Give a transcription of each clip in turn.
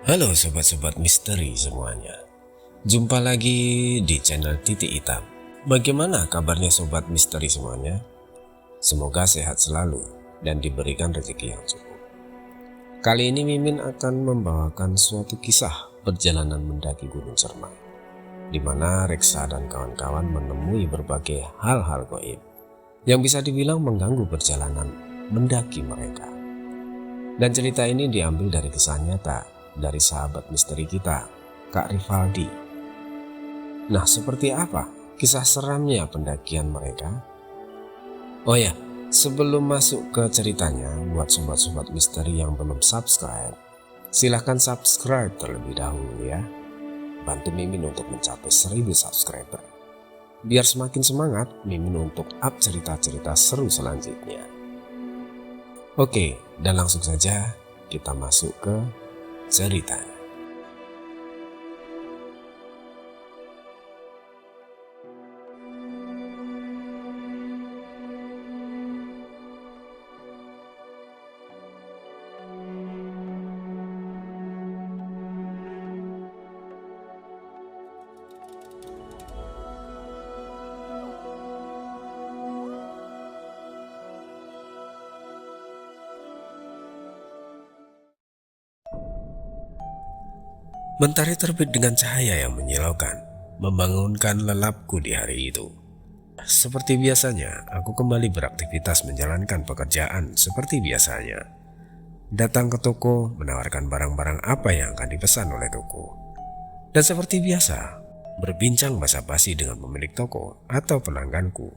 Halo sobat-sobat misteri semuanya. Jumpa lagi di channel Titik Hitam. Bagaimana kabarnya sobat misteri semuanya? Semoga sehat selalu dan diberikan rezeki yang cukup. Kali ini Mimin akan membawakan suatu kisah perjalanan mendaki Gunung Cermai, di mana Reksa dan kawan-kawan menemui berbagai hal-hal gaib yang bisa dibilang mengganggu perjalanan mendaki mereka. Dan cerita ini diambil dari kisah nyata dari sahabat misteri kita, Kak Rivaldi. Nah, seperti apa kisah seramnya pendakian mereka? Oh ya, sebelum masuk ke ceritanya, buat sobat-sobat misteri yang belum subscribe, silahkan subscribe terlebih dahulu ya. Bantu Mimin untuk mencapai 1000 subscriber. Biar semakin semangat Mimin untuk up cerita-cerita seru selanjutnya. Oke, dan langsung saja kita masuk ke ceritanya. Mentari terbit dengan cahaya yang menyilaukan, membangunkan lelapku di hari itu. Seperti biasanya, aku kembali beraktivitas menjalankan pekerjaan seperti biasanya. Datang ke toko, menawarkan barang-barang apa yang akan dipesan oleh toko. Dan seperti biasa, berbincang basa-basi dengan pemilik toko atau pelangganku.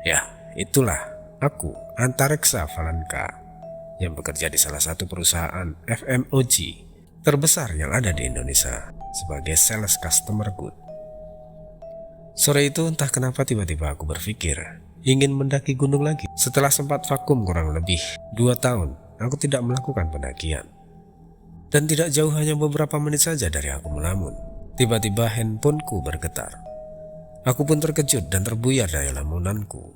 Ya, itulah aku, Antareksa Valanka, yang bekerja di salah satu perusahaan FMOG terbesar yang ada di Indonesia sebagai sales customer good. Sore itu entah kenapa tiba-tiba aku berpikir ingin mendaki gunung lagi. Setelah sempat vakum kurang lebih 2 tahun, aku tidak melakukan pendakian. Dan tidak jauh, hanya beberapa menit saja dari aku melamun, tiba-tiba handphoneku bergetar. Aku pun terkejut dan terbuyar dari lamunanku.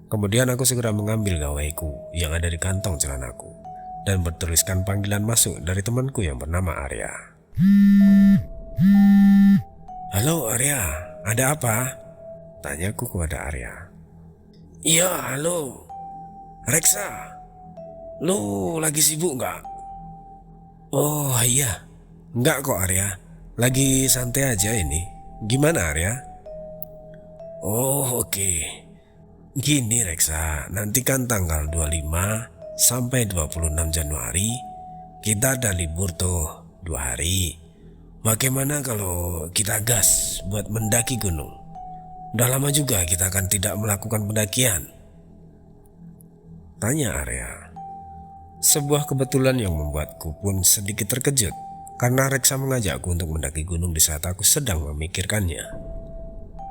Kemudian aku segera mengambil gawaiku yang ada di kantong celanaku dan bertuliskan panggilan masuk dari temanku yang bernama Arya. Halo Arya, ada apa? Tanyaku kepada Arya. Iya, halo Reksa, lu lagi sibuk nggak? Oh iya, nggak kok Arya, lagi santai aja ini. Gimana Arya? Oh oke. Gini Reksa, nanti kan tanggal 25 sampai 26 Januari kita ada libur tuh 2 hari. Bagaimana kalau kita gas buat mendaki gunung? Udah lama juga kita kan tidak melakukan pendakian, tanya Arya. Sebuah kebetulan yang membuatku pun sedikit terkejut, karena Reksa mengajakku untuk mendaki gunung di saat aku sedang memikirkannya.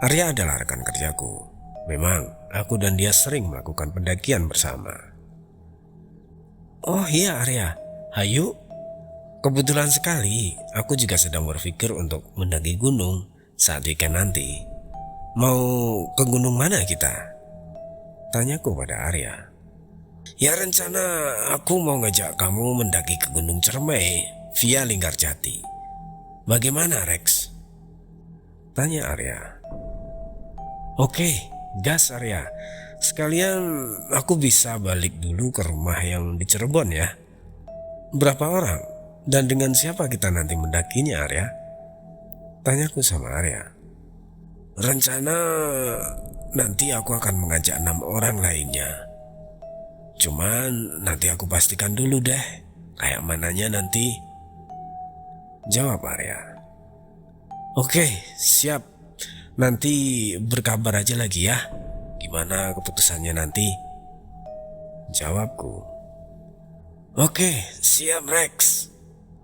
Arya adalah rekan kerjaku. Memang aku dan dia sering melakukan pendakian bersama. Oh iya Arya, hayu. Kebetulan sekali, aku juga sedang berpikir untuk mendaki gunung saat weekend nanti. Mau ke gunung mana kita? Tanyaku pada Arya. Ya rencana aku mau ngajak kamu mendaki ke Gunung Cermai via Linggarjati. Bagaimana Rex? Tanya Arya. Oke, gas Arya. Sekalian aku bisa balik dulu ke rumah yang di Cirebon ya. Berapa orang? Dan dengan siapa kita nanti mendakinya Arya? Tanyaku sama Arya. Rencana nanti aku akan mengajak 6 orang lainnya. Cuman nanti aku pastikan dulu deh kayak mananya nanti, jawab Arya. Oke, siap. Nanti berkabar aja lagi ya, gimana keputusannya nanti, jawabku. Oke, siap Rex,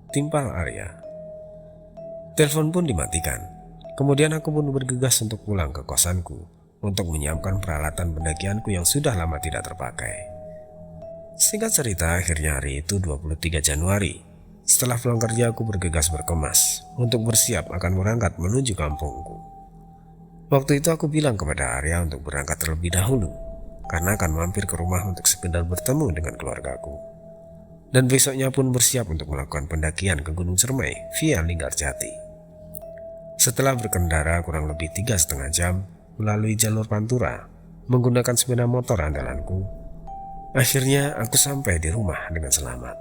timpal Arya. Telepon pun dimatikan. Kemudian aku pun bergegas untuk pulang ke kosanku untuk menyiapkan peralatan pendakianku yang sudah lama tidak terpakai. Singkat cerita, akhirnya hari itu 23 Januari. Setelah pulang kerja, aku bergegas berkemas untuk bersiap akan berangkat menuju kampungku. Waktu itu aku bilang kepada Arya untuk berangkat terlebih dahulu, karena akan mampir ke rumah untuk sekedar bertemu dengan keluargaku. dan besoknya pun bersiap untuk melakukan pendakian ke Gunung Cermai via Linggarjati. Setelah berkendara kurang lebih 3,5 jam melalui jalur Pantura menggunakan sepeda motor andalanku, akhirnya aku sampai di rumah dengan selamat.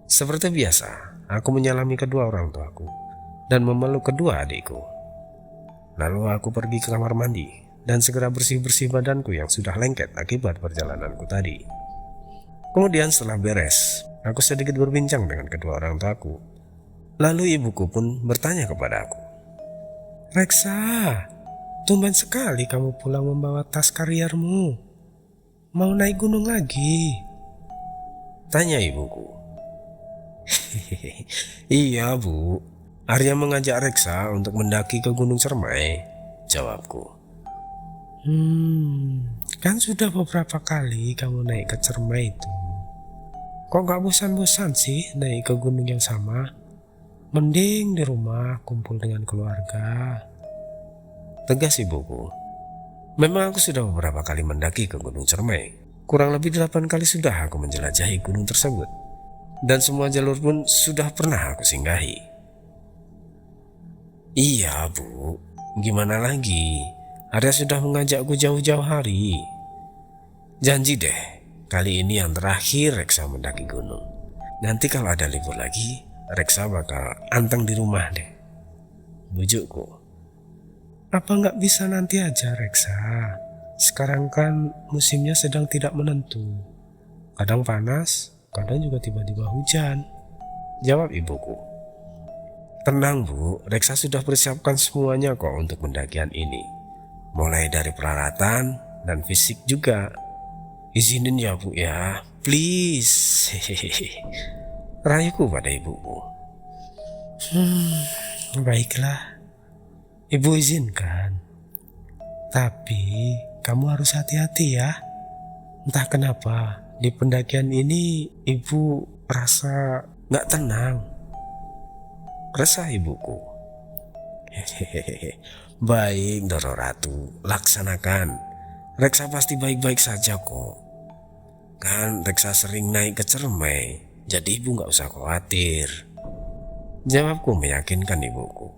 Seperti biasa, aku menyalami kedua orang tuaku dan memeluk kedua adikku. Lalu aku pergi ke kamar mandi dan segera bersih-bersih badanku yang sudah lengket akibat perjalananku tadi. Kemudian setelah beres, aku sedikit berbincang dengan kedua orang tuaku. Lalu ibuku pun bertanya kepada aku, "Reksa, tumben sekali kamu pulang membawa tas kariermu. Mau naik gunung lagi?" tanya ibuku. "Iya Bu, Arya mengajak Reksa untuk mendaki ke Gunung Cermai," jawabku. Kan sudah beberapa kali kamu naik ke Cermai itu. Kok gak bosan-bosan sih naik ke gunung yang sama? Mending di rumah kumpul dengan keluarga," tegas ibuku. Memang aku sudah beberapa kali mendaki ke Gunung Cermai. Kurang lebih 8 kali sudah aku menjelajahi gunung tersebut. Dan semua jalur pun sudah pernah aku singgahi. "Iya Bu, gimana lagi? Arya sudah mengajakku jauh-jauh hari. Janji deh, kali ini yang terakhir Reksa mendaki gunung. Nanti kalau ada libur lagi, Reksa bakal anteng di rumah deh," bujukku. "Apa nggak bisa nanti aja Reksa? Sekarang kan musimnya sedang tidak menentu. Kadang panas, kadang juga tiba-tiba hujan," jawab ibuku. "Tenang Bu, Reksa sudah persiapkan semuanya kok untuk pendakian ini. Mulai dari peralatan dan fisik juga. Izinin ya Bu ya, please," rayuku pada ibuku. Baiklah, Ibu izinkan. Tapi kamu harus hati-hati ya. Entah kenapa di pendakian ini Ibu rasa gak tenang," resah ibuku. "Baik Doro Ratu, laksanakan. Reksa pasti baik-baik saja kok. Kan Reksa sering naik ke Cermai, jadi Ibu gak usah khawatir," jawabku meyakinkan ibuku.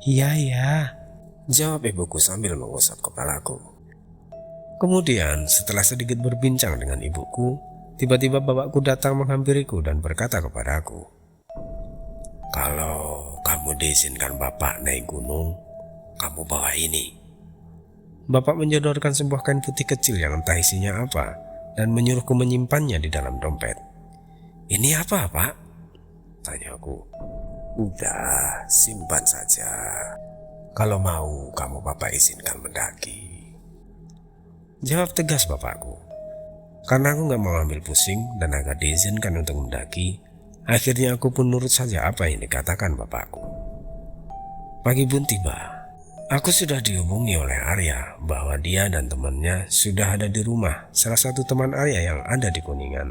Iya, jawab ibuku sambil mengusap kepalaku. Kemudian setelah sedikit berbincang dengan ibuku, tiba-tiba bapakku datang menghampiriku dan berkata kepadaku, "Kalau kamu diizinkan Bapak naik gunung, kamu bawa ini." Bapak menjodorkan sebuah kain putih kecil yang entah isinya apa dan menyuruhku menyimpannya di dalam dompet. "Ini apa Pak?" tanyaku. "Udah, simpan saja. Kalau mau kamu Bapak izinkan mendaki," jawab tegas bapakku. Karena aku gak mau ambil pusing dan agar diizinkan untuk mendaki, akhirnya aku pun nurut saja apa yang dikatakan bapakku. Pagi pun tiba. Aku sudah dihubungi oleh Arya bahwa dia dan temannya sudah ada di rumah salah satu teman Arya yang ada di Kuningan.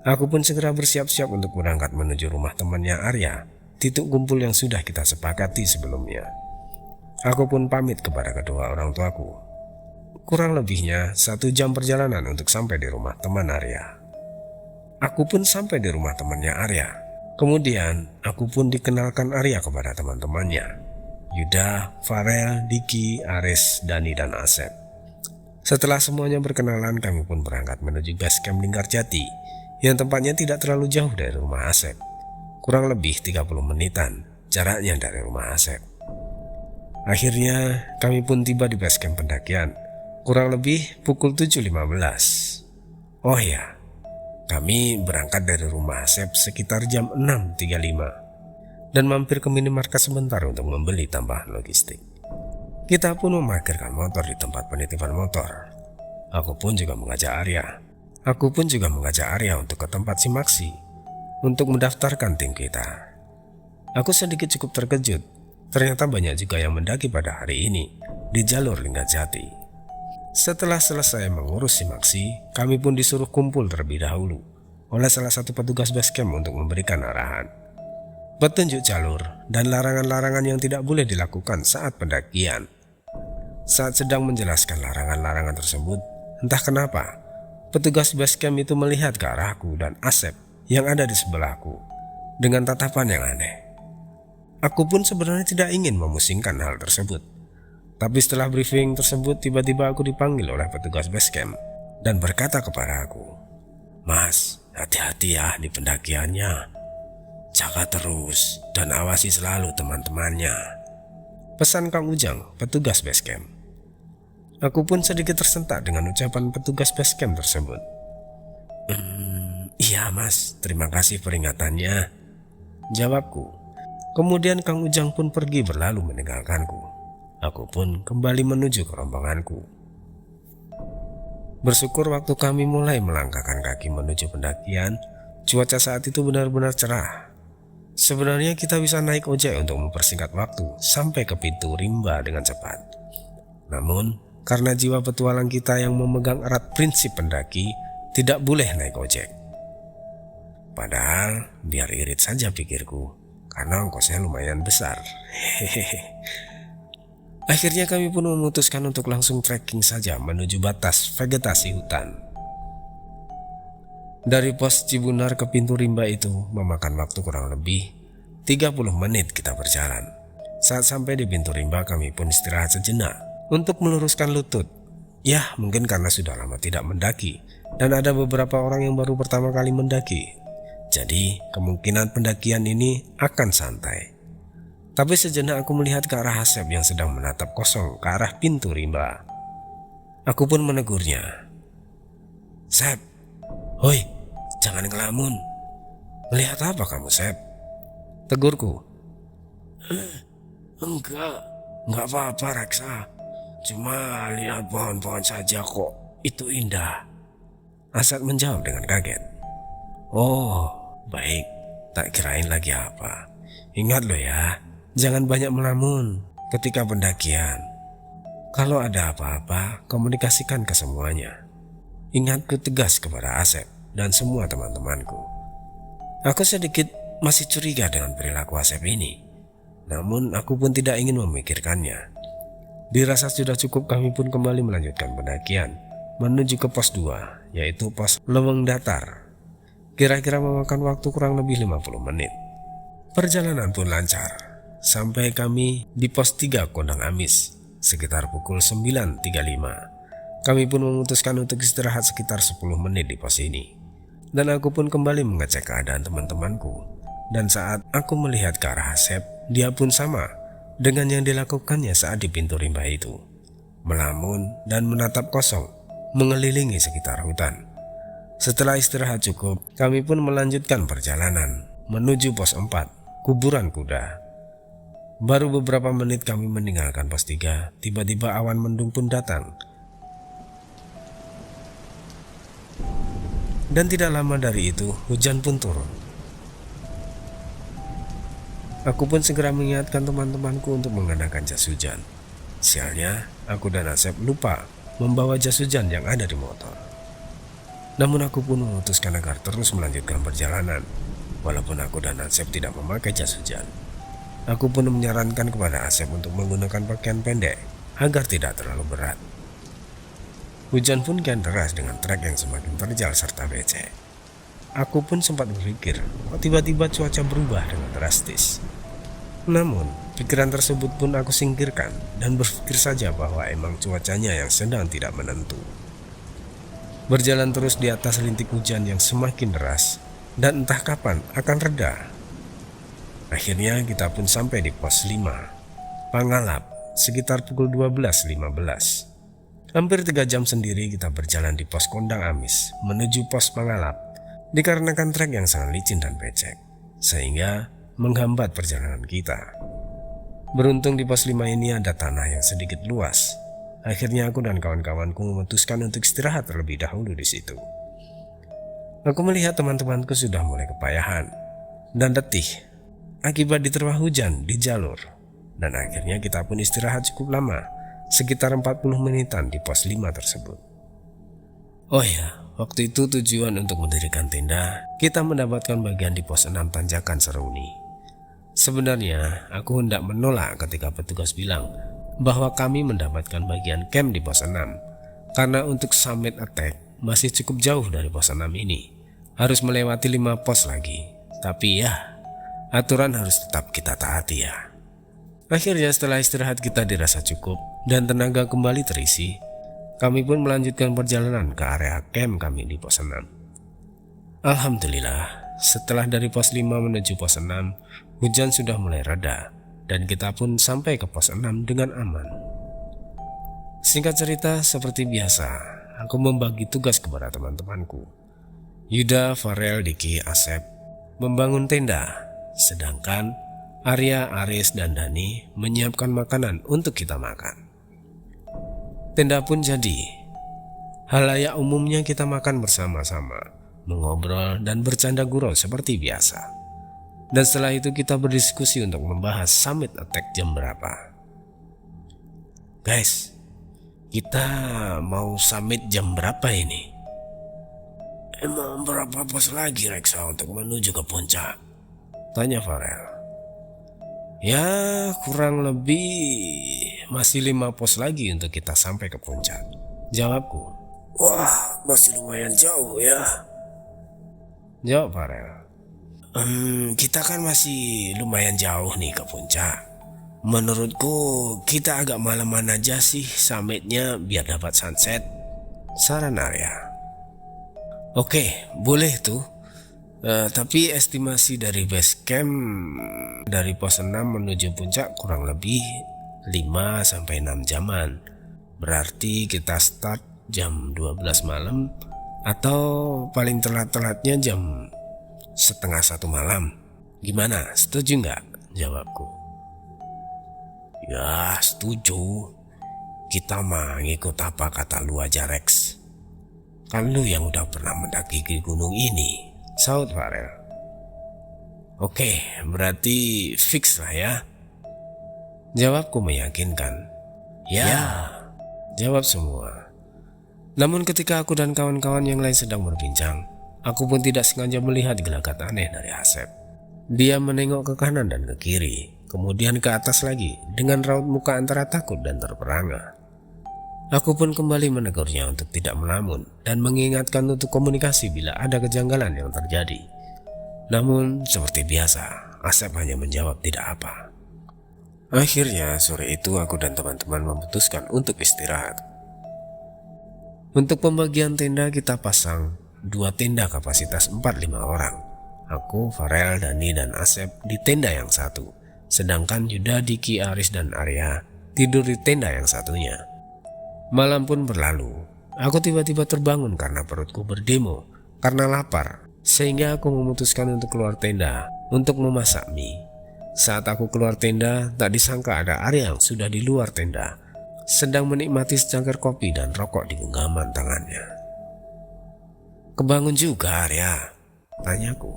Aku pun segera bersiap-siap untuk berangkat menuju rumah temannya Arya, titik kumpul yang sudah kita sepakati sebelumnya. Aku pun pamit kepada kedua orang tuaku. Kurang lebihnya 1 jam perjalanan untuk sampai di rumah teman Arya. Aku pun sampai di rumah temannya Arya. Kemudian aku pun dikenalkan Arya kepada teman-temannya, Yuda, Farel, Diki, Aris, Dani, dan Asep. Setelah semuanya berkenalan, kami pun berangkat menuju base camp Linggarjati yang tempatnya tidak terlalu jauh dari rumah Asep. Kurang lebih 30 menitan jaraknya dari rumah Asep. Akhirnya kami pun tiba di base camp pendakian kurang lebih pukul 7.15. Oh ya, kami berangkat dari rumah Asep sekitar jam 6.35 dan mampir ke minimarket sebentar untuk membeli tambahan logistik. Kita pun memarkirkan motor di tempat penitipan motor. Aku pun juga mengajak Arya untuk ke tempat Simaksi untuk mendaftarkan tim kita. Aku sedikit cukup terkejut. Ternyata banyak juga yang mendaki pada hari ini di jalur Linggarjati. Setelah selesai mengurus Simaksi, kami pun disuruh kumpul terlebih dahulu oleh salah satu petugas base camp untuk memberikan arahan, petunjuk jalur, dan larangan-larangan yang tidak boleh dilakukan saat pendakian. Saat sedang menjelaskan larangan-larangan tersebut, entah kenapa Petugas base camp itu melihat ke arahku dan Asep yang ada di sebelahku dengan tatapan yang aneh. Aku pun sebenarnya tidak ingin memusingkan hal tersebut. Tapi setelah briefing tersebut, tiba-tiba aku dipanggil oleh petugas base camp dan berkata kepada aku, "Mas, hati-hati ya di pendakiannya. Jaga terus dan awasi selalu teman-temannya," pesan Kang Ujang, petugas base camp. Aku pun sedikit tersentak dengan ucapan petugas base camp tersebut. Iya mas, terima kasih peringatannya," jawabku. Kemudian Kang Ujang pun pergi berlalu meninggalkanku. Aku pun kembali menuju ke rombonganku. Bersyukur waktu kami mulai melangkahkan kaki menuju pendakian, cuaca saat itu benar-benar cerah. Sebenarnya kita bisa naik ojek untuk mempersingkat waktu sampai ke pintu rimba dengan cepat. Namun, karena jiwa petualang kita yang memegang erat prinsip pendaki, tidak boleh naik ojek. Padahal, biar irit saja pikirku, karena ongkosnya lumayan besar. Akhirnya kami pun memutuskan untuk langsung trekking saja menuju batas vegetasi hutan. Dari pos Cibunar ke pintu rimba itu memakan waktu kurang lebih 30 menit kita berjalan. Saat sampai di pintu rimba kami pun istirahat sejenak untuk meluruskan lutut. Ya mungkin karena sudah lama tidak mendaki dan ada beberapa orang yang baru pertama kali mendaki. Jadi kemungkinan pendakian ini akan santai. Tapi sejenak aku melihat ke arah Asep yang sedang menatap kosong ke arah pintu rimba. Aku pun menegurnya. "Sep, hoi, jangan ngelamun. Melihat apa kamu, Sep?" tegurku. Enggak apa-apa Reksa. Cuma lihat pohon-pohon saja kok, itu indah," Asep menjawab dengan kaget. "Oh, baik, tak kirain lagi apa. Ingat lo ya, jangan banyak melamun ketika pendakian. Kalau ada apa-apa, komunikasikan ke semuanya." Ingatku tegas kepada Asep dan semua teman-temanku. Aku sedikit masih curiga dengan perilaku Asep ini. Namun aku pun tidak ingin memikirkannya. Dirasa sudah cukup, kami pun kembali melanjutkan pendakian menuju ke pos 2, yaitu pos Leweng Datar. Kira-kira memakan waktu kurang lebih 50 menit. Perjalanan pun lancar sampai kami di pos 3 Kondang Amis sekitar pukul 9.35. Kami pun memutuskan untuk istirahat sekitar 10 menit di pos ini. Dan aku pun kembali mengecek keadaan teman-temanku. Dan saat aku melihat ke arah Asep, dia pun sama dengan yang dilakukannya saat di pintu rimba itu. Melamun dan menatap kosong, mengelilingi sekitar hutan. Setelah istirahat cukup, kami pun melanjutkan perjalanan menuju pos 4, Kuburan Kuda. Baru beberapa menit kami meninggalkan pos 3, tiba-tiba awan mendung pun datang. Dan tidak lama dari itu, hujan pun turun. Aku pun segera mengingatkan teman-temanku untuk mengenakan jas hujan. Sialnya, aku dan Asep lupa membawa jas hujan yang ada di motor. Namun aku pun memutuskan agar terus melanjutkan perjalanan, walaupun aku dan Asep tidak memakai jas hujan. Aku pun menyarankan kepada Asep untuk menggunakan pakaian pendek agar tidak terlalu berat. Hujan pun kian deras dengan trek yang semakin terjal serta becek. Aku pun sempat berpikir, kok tiba-tiba cuaca berubah dengan drastis. Namun, pikiran tersebut pun aku singkirkan dan berpikir saja bahwa emang cuacanya yang sedang tidak menentu. Berjalan terus di atas rintik hujan yang semakin deras dan entah kapan akan reda. Akhirnya kita pun sampai di pos 5, Pangalap, sekitar pukul 12.15. Hampir 3 jam sendiri kita berjalan di pos Kondang Amis menuju pos Pangalap, dikarenakan trek yang sangat licin dan becek, sehingga menghambat perjalanan kita. Beruntung di pos 5 ini ada tanah yang sedikit luas. Akhirnya aku dan kawan-kawanku memutuskan untuk istirahat terlebih dahulu di situ. Aku melihat teman-temanku sudah mulai kepayahan dan letih akibat diterpa hujan di jalur, dan akhirnya kita pun istirahat cukup lama, sekitar 40 menitan di pos 5 tersebut. Oh ya, waktu itu tujuan untuk mendirikan tenda, kita mendapatkan bagian di pos 6 Tanjakan Seruni. Sebenarnya aku hendak menolak ketika petugas bilang bahwa kami mendapatkan bagian camp di pos 6, karena untuk summit attack masih cukup jauh dari pos 6 ini. Harus melewati 5 pos lagi. Tapi ya, aturan harus tetap kita taati ya. Akhirnya setelah istirahat kita dirasa cukup dan tenaga kembali terisi, kami pun melanjutkan perjalanan ke area camp kami di pos 6. Alhamdulillah, setelah dari pos 5 menuju pos 6, hujan sudah mulai reda dan kita pun sampai ke pos 6 dengan aman. Singkat cerita, seperti biasa, aku membagi tugas kepada teman-temanku. Yuda, Farel, Diki, Asep membangun tenda, sedangkan Arya, Aris, dan Dani menyiapkan makanan untuk kita makan. Tenda pun jadi. Halayak umumnya kita makan bersama-sama, mengobrol dan bercanda gurau seperti biasa. Dan setelah itu kita berdiskusi untuk membahas summit attack jam berapa. Guys, kita mau summit jam berapa ini? Emang berapa pos lagi Reksa untuk menuju ke puncak? Tanya Farel. Ya, kurang lebih masih 5 pos lagi untuk kita sampai ke puncak, jawabku. Wah, masih lumayan jauh ya, jawab Farel. Kita kan masih lumayan jauh nih ke puncak. Menurutku kita agak malaman aja sih summitnya biar dapat sunset, saran Arya. Oke, boleh tuh. Tapi estimasi dari base camp dari pos 6 menuju puncak kurang lebih 5-6 jaman. Berarti kita start jam 12 malam atau paling telat-telatnya jam setengah 1 malam. Gimana, setuju nggak? Jawabku. Ya, setuju. Kita mah ngikut apa kata lu aja Rex. Kan lu yang udah pernah mendaki ke gunung ini, sahut Farel. Oke, berarti fix lah ya, jawabku meyakinkan. Ya, jawab semua. Namun ketika aku dan kawan-kawan yang lain sedang berbincang, aku pun tidak sengaja melihat gelagat aneh dari Asep. Dia menengok ke kanan dan ke kiri, kemudian ke atas lagi dengan raut muka antara takut dan terperangah. Aku pun kembali menegurnya untuk tidak melamun dan mengingatkan untuk komunikasi bila ada kejanggalan yang terjadi. Namun seperti biasa, Asep hanya menjawab tidak apa. Akhirnya sore itu aku dan teman-teman memutuskan untuk istirahat. Untuk pembagian tenda kita pasang 2 tenda kapasitas 4-5 orang. Aku, Farel, Dani, dan Asep di tenda yang satu. Sedangkan Yuda, Diki, Aris, dan Arya tidur di tenda yang satunya. Malam pun berlalu. Aku tiba-tiba terbangun karena perutku berdemo karena lapar. Sehingga aku memutuskan untuk keluar tenda untuk memasak mie. Saat aku keluar tenda, tak disangka ada Arya yang sudah di luar tenda, sedang menikmati secangkir kopi dan rokok di genggaman tangannya. Kebangun juga Arya, tanyaku.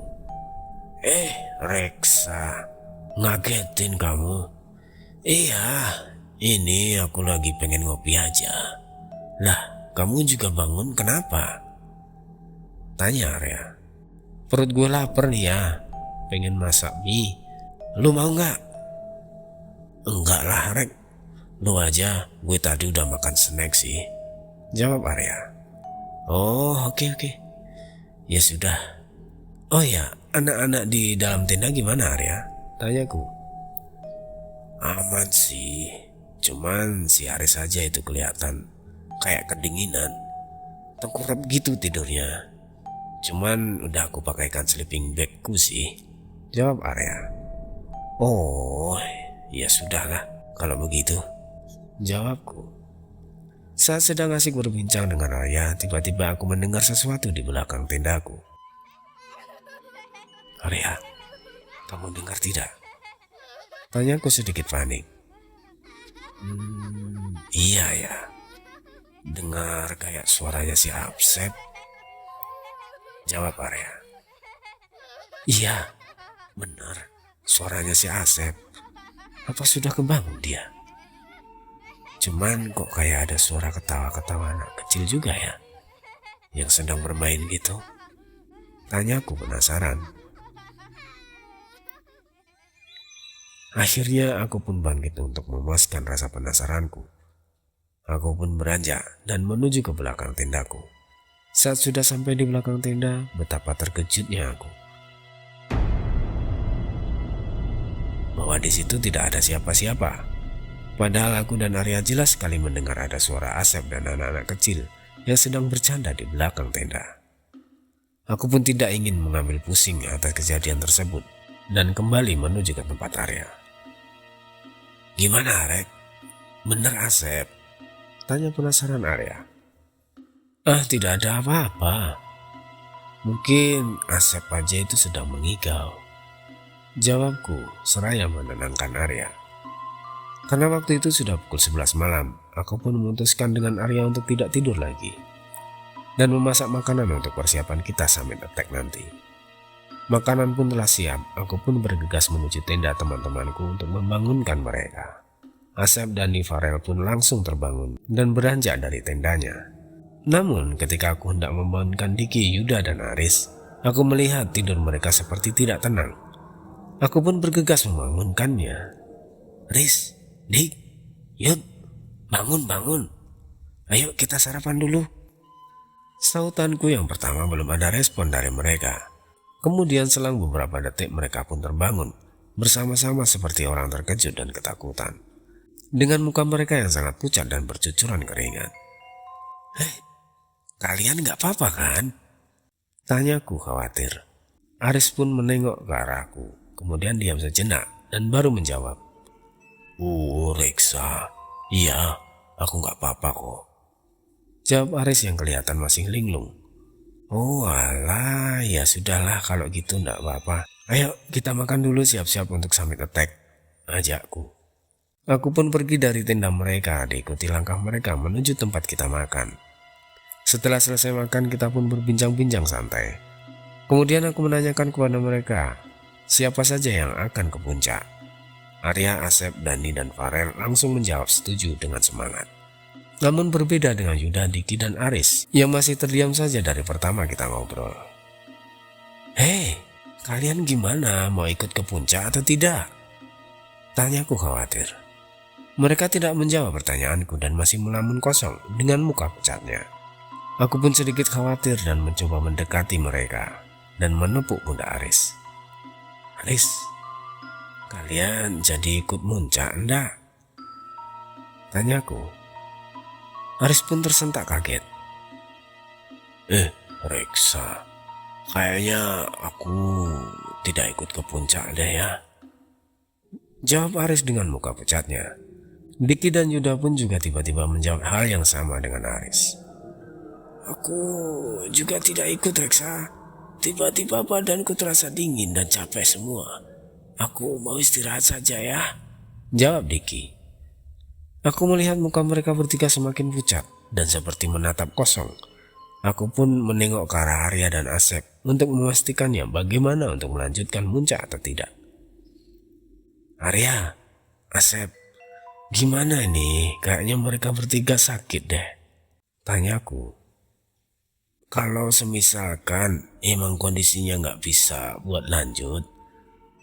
Reksa, ngagetin kamu. Iya, ini aku lagi pengen ngopi aja. Lah, kamu juga bangun kenapa? Tanya Arya. Perut gue lapar nih ya, pengen masak mie. Lu mau gak? Enggak lah Rek, lu aja, gue tadi udah makan snack sih, jawab Arya. Oh oke. Ya sudah. Oh ya, anak-anak di dalam tenda gimana Arya? Tanyaku. Aman sih, cuman si Aris saja itu kelihatan kayak kedinginan, tengkurap gitu tidurnya. Cuman udah aku pakaikan sleeping bagku sih, jawab Arya. Oh, ya sudahlah kalau begitu, jawabku. Saat sedang asik berbincang dengan Arya, tiba-tiba aku mendengar sesuatu di belakang tendaku. Arya, kamu dengar tidak? Tanyaku sedikit panik. Iya ya, dengar kayak suaranya si Asep, jawab Arya. Iya, benar, suaranya si Asep. Apa sudah kebangun dia? Cuman kok kayak ada suara ketawa-ketawa anak kecil juga ya, yang sedang bermain gitu, tanyaku penasaran. Akhirnya aku pun bangkit untuk memuaskan rasa penasaranku. Aku pun beranjak dan menuju ke belakang tendaku. Saat sudah sampai di belakang tenda, betapa terkejutnya aku bahwa di situ tidak ada siapa-siapa. Padahal aku dan Arya jelas sekali mendengar ada suara Asep dan anak-anak kecil yang sedang bercanda di belakang tenda. Aku pun tidak ingin mengambil pusing atas kejadian tersebut dan kembali menuju ke tempat Arya. "Gimana, Rek? Bener Asep?" tanya penasaran Arya. "Ah, tidak ada apa-apa. Mungkin Asep aja itu sedang mengigau," jawabku seraya menenangkan Arya. Karena waktu itu sudah pukul 11 malam, aku pun memutuskan dengan Arya untuk tidak tidur lagi dan memasak makanan untuk persiapan kita summit attack nanti. Makanan pun telah siap, aku pun bergegas menuju tenda teman-temanku untuk membangunkan mereka. Asep dan Farel pun langsung terbangun dan beranjak dari tendanya. Namun ketika aku hendak membangunkan Diki, Yuda dan Aris, aku melihat tidur mereka seperti tidak tenang. Aku pun bergegas membangunkannya. "Riz, Dik, Yud, bangun. Ayo kita sarapan dulu." Sautanku yang pertama belum ada respon dari mereka. Kemudian selang beberapa detik mereka pun terbangun bersama-sama seperti orang terkejut dan ketakutan. Dengan muka mereka yang sangat pucat dan bercucuran keringat. "Hei, kalian gak apa-apa kan?" tanyaku khawatir. Aris pun menengok ke arahku, kemudian diam sejenak dan baru menjawab. Reksa, iya, aku gak apa-apa kok," jawab Aris yang kelihatan masih linglung. "Oh alah, ya sudahlah kalau gitu gak apa-apa. Ayo kita makan dulu, siap-siap untuk summit attack," ajakku. Aku pun pergi dari tenda mereka, diikuti langkah mereka menuju tempat kita makan. Setelah selesai makan, kita pun berbincang-bincang santai. Kemudian aku menanyakan kepada mereka, siapa saja yang akan ke puncak. Arya, Asep, Dani, dan Farel langsung menjawab setuju dengan semangat. Namun berbeda dengan Yuda, Diki, dan Aris yang masih terdiam saja dari pertama kita ngobrol. "Hei, kalian gimana? Mau ikut ke puncak atau tidak?" tanyaku khawatir. Mereka tidak menjawab pertanyaanku dan masih melamun kosong dengan muka pucatnya. Aku pun sedikit khawatir dan mencoba mendekati mereka dan menepuk pundak Aris. "Aris, kalian jadi ikut muncak enggak?" tanyaku. Aris pun tersentak kaget. Reksa, kayaknya aku tidak ikut ke puncak deh ya," jawab Aris dengan muka pucatnya. Diki dan Yuda pun juga tiba-tiba menjawab hal yang sama dengan Aris. "Aku juga tidak ikut, Reksa. Tiba-tiba badanku terasa dingin dan capek semua. Aku mau istirahat saja ya," jawab Diki. Aku melihat muka mereka bertiga semakin pucat dan seperti menatap kosong. Aku pun menengok ke arah Arya dan Asep untuk memastikannya bagaimana untuk melanjutkan puncak atau tidak. "Arya, Asep, gimana nih? Kayaknya mereka bertiga sakit deh," tanyaku. "Kalau semisalkan emang kondisinya nggak bisa buat lanjut,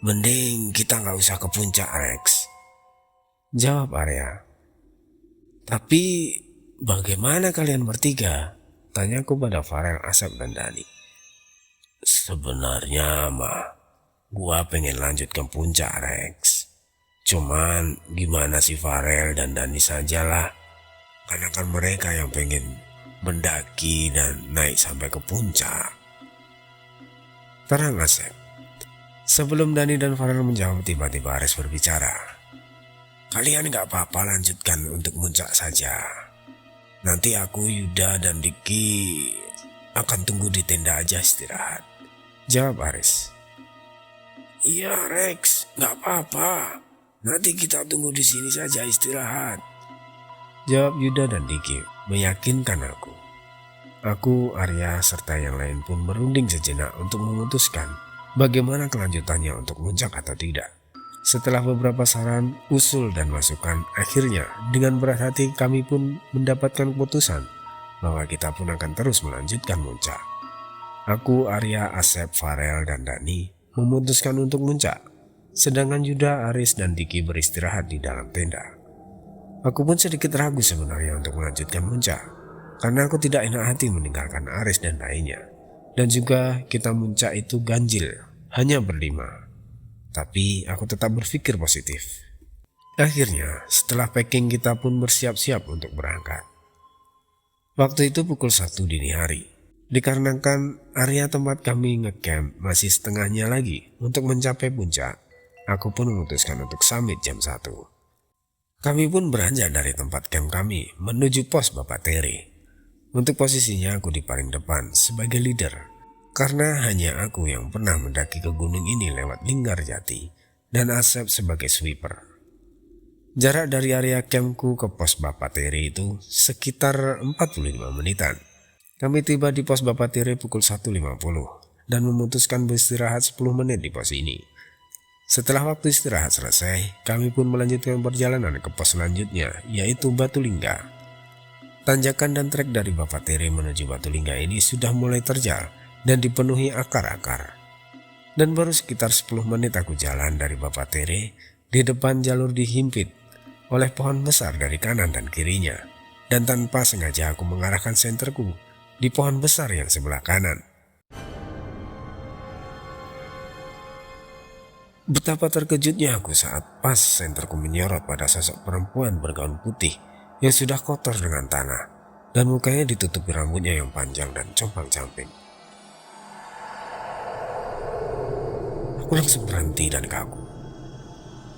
mending kita nggak usah ke puncak, Rex," jawab Arya. "Tapi bagaimana kalian bertiga?" tanyaku pada Farel, Asep, dan Dani. "Sebenarnya mah gua pengen lanjut ke puncak, Rex. Cuman gimana si Farel dan Dani sajalah. Karena kan mereka yang pengen mendaki dan naik sampai ke puncak," terang Asep. Sebelum Dani dan Farel menjawab, tiba-tiba Aris berbicara. "Kalian gak apa-apa lanjutkan untuk puncak saja. Nanti aku, Yuda, dan Diki akan tunggu di tenda aja istirahat," jawab Aris. "Iya Rex, gak apa-apa. Nanti kita tunggu di sini saja istirahat," jawab Yuda dan Diki meyakinkan aku. Aku, Arya, serta yang lain pun berunding sejenak untuk memutuskan bagaimana kelanjutannya untuk puncak atau tidak. Setelah beberapa saran, usul, dan masukan, akhirnya dengan berat hati kami pun mendapatkan keputusan bahwa kita pun akan terus melanjutkan puncak. Aku, Arya, Asep, Farel, dan Dani memutuskan untuk puncak, sedangkan Yuda, Aris, dan Diki beristirahat di dalam tenda. Aku pun sedikit ragu sebenarnya untuk melanjutkan puncak, karena aku tidak enak hati meninggalkan Aris dan lainnya. Dan juga kita muncak itu ganjil, hanya berlima. Tapi aku tetap berpikir positif. Akhirnya setelah packing kita pun bersiap-siap untuk berangkat. Waktu itu pukul 1 dini hari. Dikarenakan area tempat kami ngecamp masih setengahnya lagi untuk mencapai puncak, aku pun memutuskan untuk summit jam 1. Kami pun beranjak dari tempat camp kami menuju pos Bapak Tere. Untuk posisinya aku di paling depan sebagai leader, karena hanya aku yang pernah mendaki ke gunung ini lewat Linggarjati dan Asep sebagai sweeper. Jarak dari area campku ke pos Bapak Tere itu sekitar 45 menitan. Kami tiba di pos Bapak Tere pukul 1.50 dan memutuskan beristirahat 10 menit di pos ini. Setelah waktu istirahat selesai, kami pun melanjutkan perjalanan ke pos selanjutnya, yaitu Batu Lingga. Tanjakan dan trek dari Bapak Tere menuju Batu Lingga ini sudah mulai terjal dan dipenuhi akar-akar. Dan baru sekitar 10 menit aku jalan dari Bapak Tere, di depan jalur dihimpit oleh pohon besar dari kanan dan kirinya, dan tanpa sengaja aku mengarahkan senterku di pohon besar yang sebelah kanan. Betapa terkejutnya aku saat pas senterku menyorot pada sosok perempuan bergaun putih yang sudah kotor dengan tanah dan mukanya ditutupi rambutnya yang panjang dan compang-camping. Aku langsung berhenti dan kaku.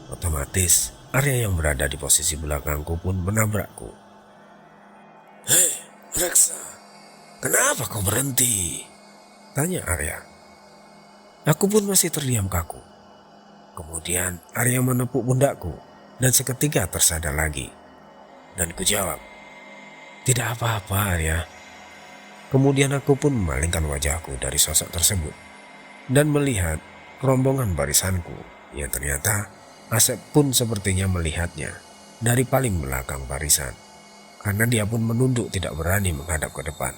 Otomatis Arya yang berada di posisi belakangku pun menabrakku. "Hei, Reksa, kenapa kau berhenti?" tanya Arya. Aku pun masih terdiam kaku. Kemudian Arya menepuk pundakku dan seketika tersadar lagi. Dan kujawab, "Tidak apa-apa Arya." Kemudian aku pun memalingkan wajahku dari sosok tersebut dan melihat rombongan barisanku yang ternyata Asep pun sepertinya melihatnya dari paling belakang barisan, karena dia pun menunduk tidak berani menghadap ke depan.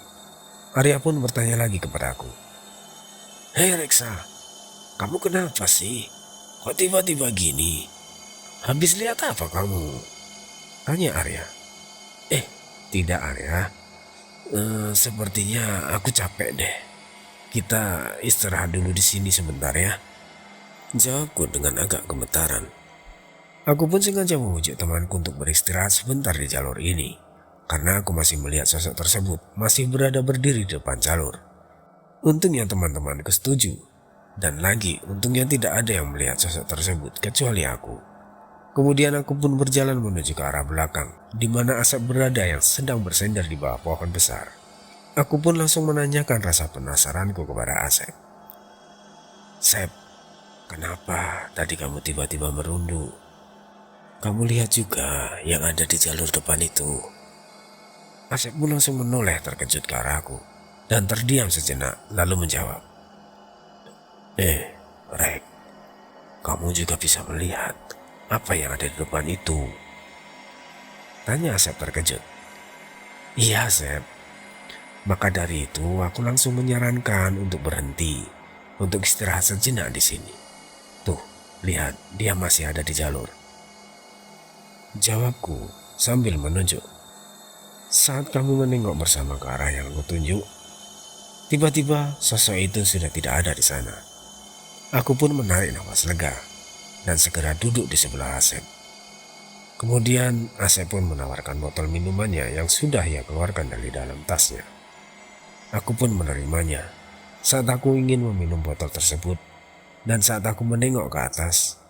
Arya pun bertanya lagi kepadaku, "Hei Reksa, kamu kenapa sih? Kok tiba-tiba gini? Habis lihat apa kamu?" tanya Arya. Tidak Arya, sepertinya aku capek deh. Kita istirahat dulu di sini sebentar ya, jawabku dengan agak gemetaran. Aku pun sengaja memujuk temanku untuk beristirahat sebentar di jalur ini, karena aku masih melihat sosok tersebut masih berada berdiri di depan jalur. Untungnya teman-temanku setuju, dan lagi untungnya tidak ada yang melihat sosok tersebut kecuali aku. Kemudian aku pun berjalan menuju ke arah belakang, di mana Asep berada yang sedang bersender di bawah pohon besar. Aku pun langsung menanyakan rasa penasaranku kepada Asep. "Sep, kenapa tadi kamu tiba-tiba merunduk? Kamu lihat juga yang ada di jalur depan itu?" Asep pun langsung menoleh terkejut ke arahku dan terdiam sejenak lalu menjawab, Rek, kamu juga bisa melihat apa yang ada di depan itu?" tanya Asep terkejut. "Iya Asep, maka dari itu aku langsung menyarankan untuk berhenti, untuk istirahat sejenak di sini. Tuh, lihat dia masih ada di jalur," jawabku sambil menunjuk. Saat kami menengok bersama ke arah yang aku tunjuk, tiba-tiba sosok itu sudah tidak ada di sana. Aku pun menarik nafas lega dan segera duduk di sebelah Asep. Kemudian Asep pun menawarkan botol minumannya yang sudah ia keluarkan dari dalam tasnya. Aku pun menerimanya saat aku ingin meminum botol tersebut, dan saat aku menengok ke atas,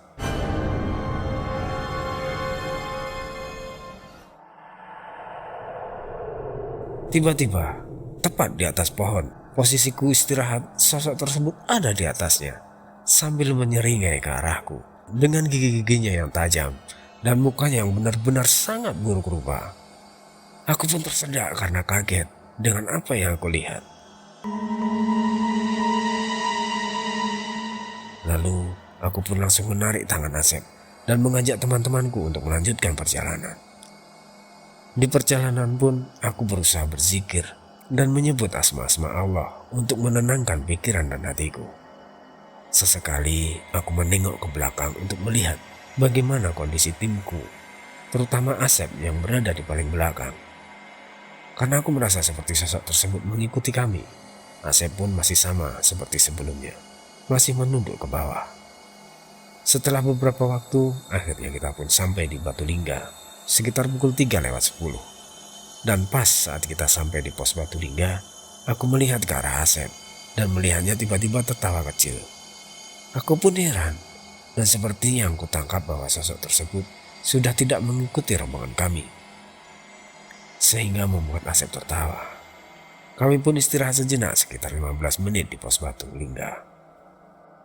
tiba-tiba, tepat di atas pohon, posisiku istirahat, sosok tersebut ada di atasnya, sambil menyeringai ke arahku dengan gigi-giginya yang tajam dan mukanya yang benar-benar sangat buruk rupa. Aku pun tersedak karena kaget dengan apa yang aku lihat. Lalu, aku pun langsung menarik tangan Asep dan mengajak teman-temanku untuk melanjutkan perjalanan. Di perjalanan pun aku berusaha berzikir dan menyebut asma-asma Allah untuk menenangkan pikiran dan hatiku. Sesekali aku menengok ke belakang untuk melihat bagaimana kondisi timku, terutama Asep yang berada di paling belakang. karena aku merasa seperti sosok tersebut mengikuti kami. Asep pun masih sama seperti sebelumnya, masih menunduk ke bawah. Setelah beberapa waktu, akhirnya kita pun sampai di Batu Lingga sekitar pukul 3:10. Dan pas saat kita sampai di pos Batu Lingga, aku melihat ke arah Asep dan melihatnya tiba-tiba tertawa kecil. Aku pun heran, dan sepertinya aku tangkap bahwa sosok tersebut sudah tidak mengikuti rombongan kami, sehingga membuat Asep tertawa. Kami pun istirahat sejenak sekitar 15 menit di pos Batu Lingga,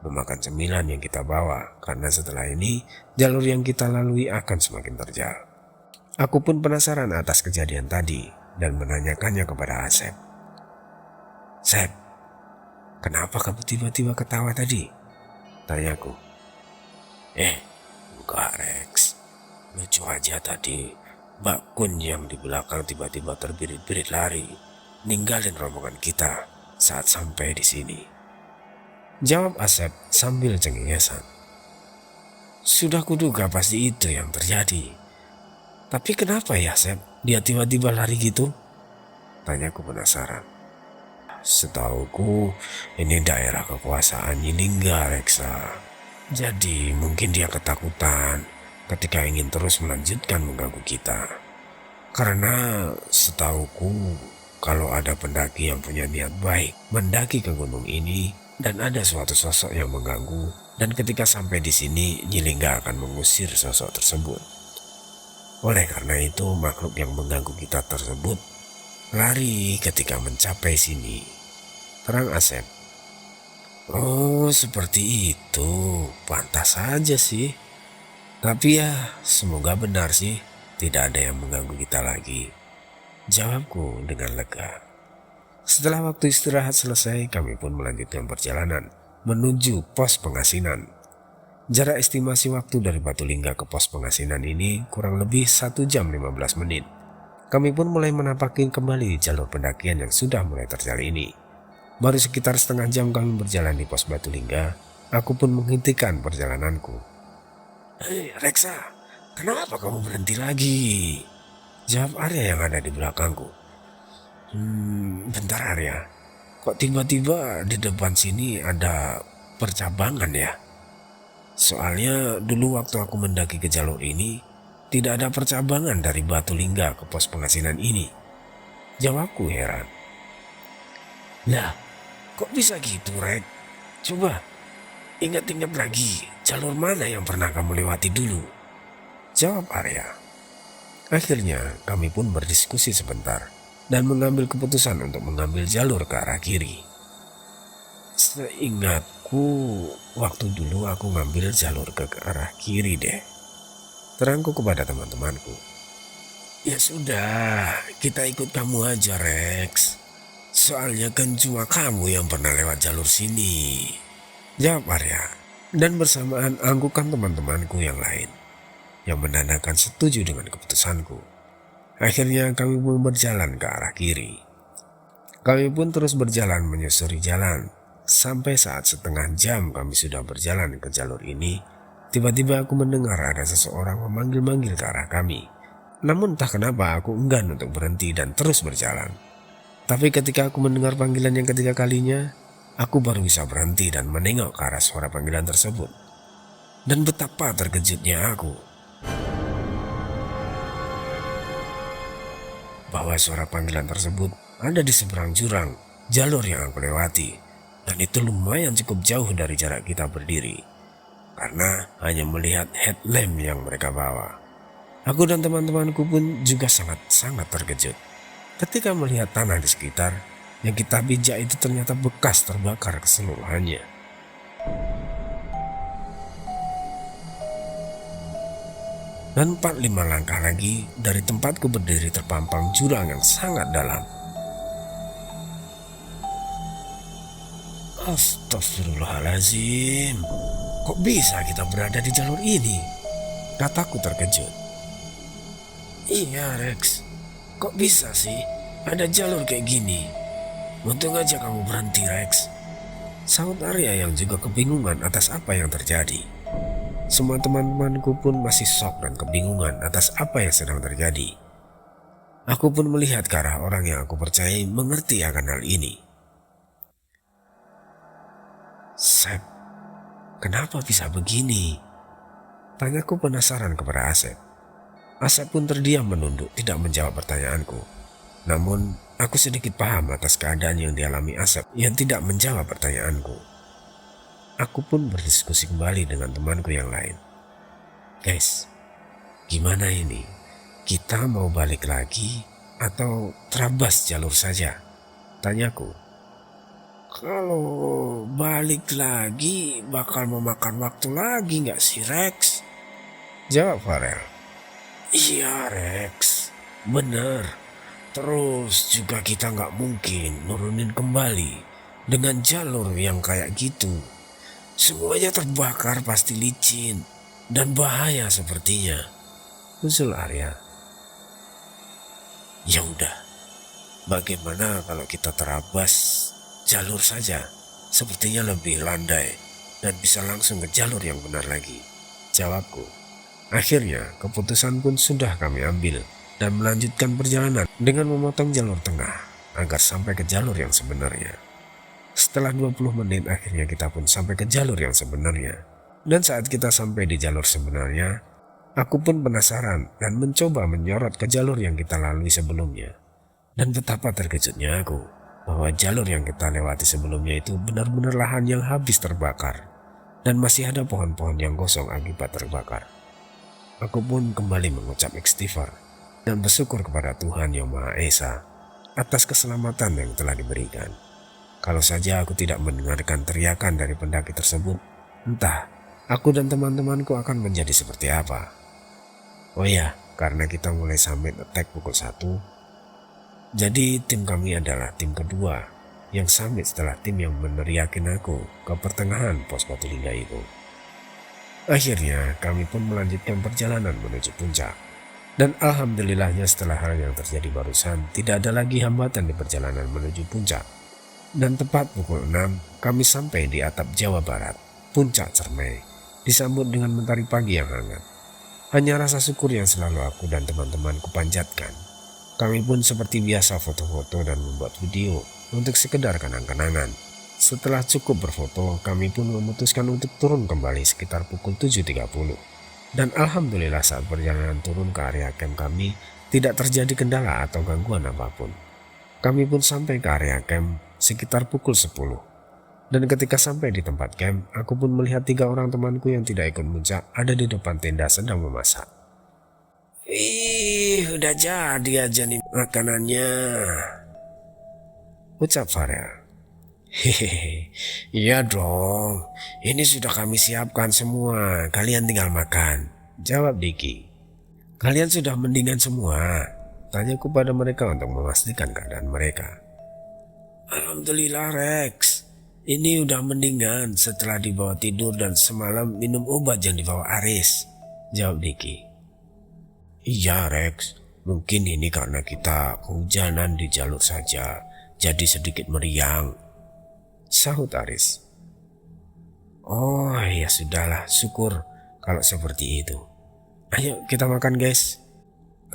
memakan cemilan yang kita bawa, karena setelah ini jalur yang kita lalui akan semakin terjal. Aku pun penasaran atas kejadian tadi dan menanyakannya kepada Asep. "Sep, kenapa kamu tiba-tiba ketawa tadi?" tanyaku. Enggak Rex, lucu aja tadi. Mbak Kun yang di belakang tiba-tiba terbirit-birit lari, ninggalin rombongan kita saat sampai di sini," jawab Asep sambil cengengesan. "Sudah kuduga pasti itu yang terjadi. Tapi kenapa ya Sep, dia tiba-tiba lari gitu?" tanyaku penasaran. "Setauku ini daerah kekuasaan Yilingga, Reksa. Jadi mungkin dia ketakutan ketika ingin terus melanjutkan mengganggu kita. Karena setauku kalau ada pendaki yang punya niat baik mendaki ke gunung ini dan ada suatu sosok yang mengganggu, dan ketika sampai di sini Yilingga akan mengusir sosok tersebut. Oleh karena itu makhluk yang mengganggu kita tersebut lari ketika mencapai sini," terang Asep. "Oh, seperti itu. Pantas saja sih. Tapi ya, semoga benar sih. Tidak ada yang mengganggu kita lagi," jawabku dengan lega. Setelah waktu istirahat selesai, kami pun melanjutkan perjalanan menuju pos pengasinan. Jarak estimasi waktu dari Batu Lingga ke pos pengasinan ini kurang lebih 1 jam 15 menit. Kami pun mulai menapaki kembali jalur pendakian yang sudah mulai terjal ini. Baru sekitar setengah jam kami berjalan di pos Batu Lingga, aku pun menghentikan perjalananku. "Hei Reksa, kenapa kamu berhenti lagi?" jawab Arya yang ada di belakangku. Bentar Arya, kok tiba-tiba di depan sini ada percabangan ya? Soalnya dulu waktu aku mendaki ke jalur ini, tidak ada percabangan dari Batu Lingga ke pos pengasinan ini, jawabku heran. "Lah, kok bisa gitu Rek? Coba ingat-ingat lagi jalur mana yang pernah kamu lewati dulu," jawab Arya. Akhirnya kami pun berdiskusi sebentar dan mengambil keputusan untuk mengambil jalur ke arah kiri. "Seingatku waktu dulu aku ngambil jalur ke arah kiri deh," terangku kepada teman-temanku. "Ya sudah, kita ikut kamu aja Rex. Soalnya kan cuma kamu yang pernah lewat jalur sini," jawab Arya. Dan bersamaan anggukan teman-temanku yang lain yang menandakan setuju dengan keputusanku. Akhirnya kami pun berjalan ke arah kiri. Kami pun terus berjalan menyusuri jalan. Sampai saat setengah jam kami sudah berjalan ke jalur ini, tiba-tiba aku mendengar ada seseorang memanggil-manggil ke arah kami. Namun entah kenapa aku enggan untuk berhenti dan terus berjalan. Tapi ketika aku mendengar panggilan yang ketiga kalinya, aku baru bisa berhenti dan menengok ke arah suara panggilan tersebut. Dan betapa terkejutnya aku bahwa suara panggilan tersebut ada di seberang jurang jalur yang aku lewati. Dan itu lumayan cukup jauh dari jarak kita berdiri, karena hanya melihat headlamp yang mereka bawa. Aku dan teman-temanku pun juga sangat-sangat terkejut ketika melihat tanah di sekitar yang kita pijak itu ternyata bekas terbakar keseluruhannya. Dan 4-5 langkah lagi dari tempatku berdiri terpampang jurang yang sangat dalam. Astagfirullahaladzim, kok bisa kita berada di jalur ini? Kataku terkejut. "Iya Rex, kok bisa sih ada jalur kayak gini? Untung aja kamu berhenti Rex," sahut Arya yang juga kebingungan atas apa yang terjadi. Semua teman-temanku pun masih shock dan kebingungan atas apa yang sedang terjadi. Aku pun melihat ke arah orang yang aku percayai mengerti akan hal ini. "Sep, kenapa bisa begini?" tanyaku penasaran kepada Asep. Asep pun terdiam menunduk, tidak menjawab pertanyaanku. Namun, aku sedikit paham atas keadaan yang dialami Asep yang tidak menjawab pertanyaanku. Aku pun berdiskusi kembali dengan temanku yang lain. "Guys, gimana ini? Kita mau balik lagi atau terabas jalur saja?" tanyaku. "Kalau balik lagi bakal memakan waktu lagi nggak sih, Rex?" jawab Farel. "Iya, Rex, bener. Terus juga kita nggak mungkin nurunin kembali dengan jalur yang kayak gitu. Semuanya terbakar, pasti licin dan bahaya sepertinya," usul Arya. "Ya udah, bagaimana kalau kita terabas jalur saja? Sepertinya lebih landai dan bisa langsung ke jalur yang benar lagi," jawabku. Akhirnya keputusan pun sudah kami ambil dan melanjutkan perjalanan dengan memotong jalur tengah agar sampai ke jalur yang sebenarnya. Setelah 20 menit akhirnya kita pun sampai ke jalur yang sebenarnya. Dan saat kita sampai di jalur sebenarnya, aku pun penasaran dan mencoba menyorot ke jalur yang kita lalui sebelumnya. Dan betapa terkejutnya aku bahwa jalur yang kita lewati sebelumnya itu benar-benar lahan yang habis terbakar dan masih ada pohon-pohon yang kosong akibat terbakar. Aku pun kembali mengucap istighfar dan bersyukur kepada Tuhan Yang Maha Esa atas keselamatan yang telah diberikan. Kalau saja aku tidak mendengarkan teriakan dari pendaki tersebut, entah aku dan teman-temanku akan menjadi seperti apa. Oh ya, karena kita mulai summit attack pukul 1, jadi tim kami adalah tim kedua yang summit setelah tim yang meneriakin aku ke pertengahan pos Batu Lingga itu. Akhirnya kami pun melanjutkan perjalanan menuju puncak. Dan alhamdulillahnya setelah hal yang terjadi barusan, tidak ada lagi hambatan di perjalanan menuju puncak. Dan tepat pukul 6, kami sampai di atap Jawa Barat, Puncak Cermai, disambut dengan mentari pagi yang hangat. Hanya rasa syukur yang selalu aku dan teman-temanku panjatkan. Kami pun seperti biasa foto-foto dan membuat video untuk sekedar kenang-kenangan. Setelah cukup berfoto, kami pun memutuskan untuk turun kembali sekitar pukul 7.30. Dan alhamdulillah saat perjalanan turun ke area camp kami tidak terjadi kendala atau gangguan apapun. Kami pun sampai ke area camp sekitar pukul 10. Dan ketika sampai di tempat camp, aku pun melihat 3 orang temanku yang tidak ikut puncak ada di depan tenda sedang memasak. "Ih, udah jadi aja nih makanannya," ucap Farel. "Hehehe, iya dong, ini sudah kami siapkan semua, kalian tinggal makan," jawab Diki. "Kalian sudah mendingan semua?" tanyaku pada mereka untuk memastikan keadaan mereka. "Alhamdulillah Rex, ini udah mendingan setelah dibawa tidur dan semalam minum obat yang dibawa Aris," jawab Diki. "Iya Rex, mungkin ini karena kita kehujanan di jalur saja, jadi sedikit meriang," sahut Aris. "Oh ya sudahlah, syukur kalau seperti itu. Ayo kita makan guys,"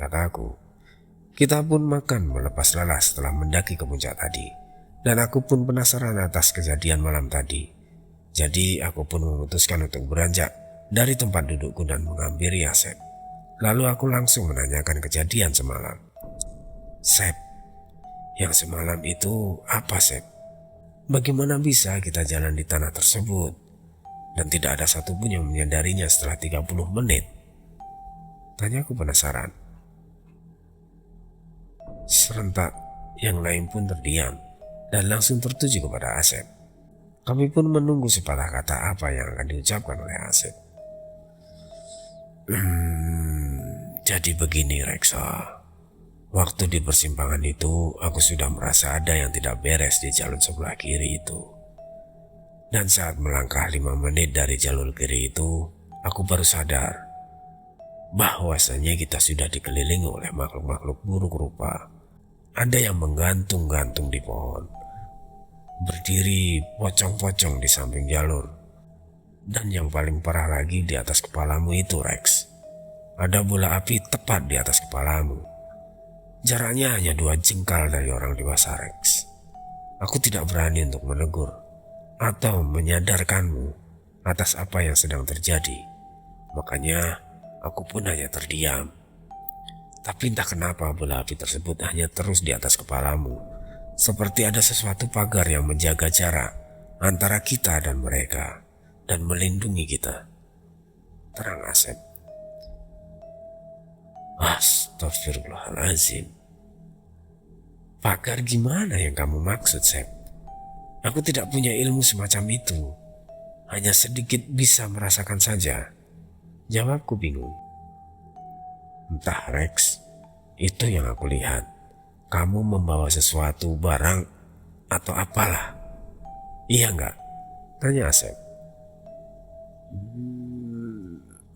kataku. Kita pun makan melepas lelah setelah mendaki ke puncak tadi. Dan aku pun penasaran atas kejadian malam tadi. Jadi aku pun memutuskan untuk beranjak dari tempat dudukku dan menghampiri Asep. Lalu aku langsung menanyakan kejadian semalam. "Sep, yang semalam itu apa Sep? Bagaimana bisa kita jalan di tanah tersebut dan tidak ada satupun yang menyadarinya setelah 30 menit?" tanyaku penasaran. Serentak yang lain pun terdiam dan langsung tertuju kepada Asep. Kami pun menunggu sepatah kata apa yang akan diucapkan oleh Asep. Jadi begini Reksa. Waktu di persimpangan itu aku sudah merasa ada yang tidak beres di jalur sebelah kiri itu. Dan saat melangkah 5 menit dari jalur kiri itu, aku baru sadar bahwasanya kita sudah dikelilingi oleh makhluk-makhluk buruk rupa. Ada yang menggantung-gantung di pohon, berdiri pocong-pocong di samping jalur. Dan yang paling parah lagi di atas kepalamu itu Rex, ada bola api tepat di atas kepalamu. Jaraknya hanya 2 jengkal dari orang dewasa, Rex. Aku tidak berani untuk menegur atau menyadarkanmu atas apa yang sedang terjadi. Makanya aku pun hanya terdiam. Tapi entah kenapa bola api tersebut hanya terus di atas kepalamu. Seperti ada sesuatu pagar yang menjaga jarak antara kita dan mereka dan melindungi kita. Terang Asep. Astagfirullahaladzim. Pagar gimana yang kamu maksud, Sep? Aku tidak punya ilmu semacam itu. Hanya sedikit bisa merasakan saja. Jawabku bingung. Entah, Rex. Itu yang aku lihat. Kamu membawa sesuatu barang atau apalah. Iya enggak? Tanya Asep.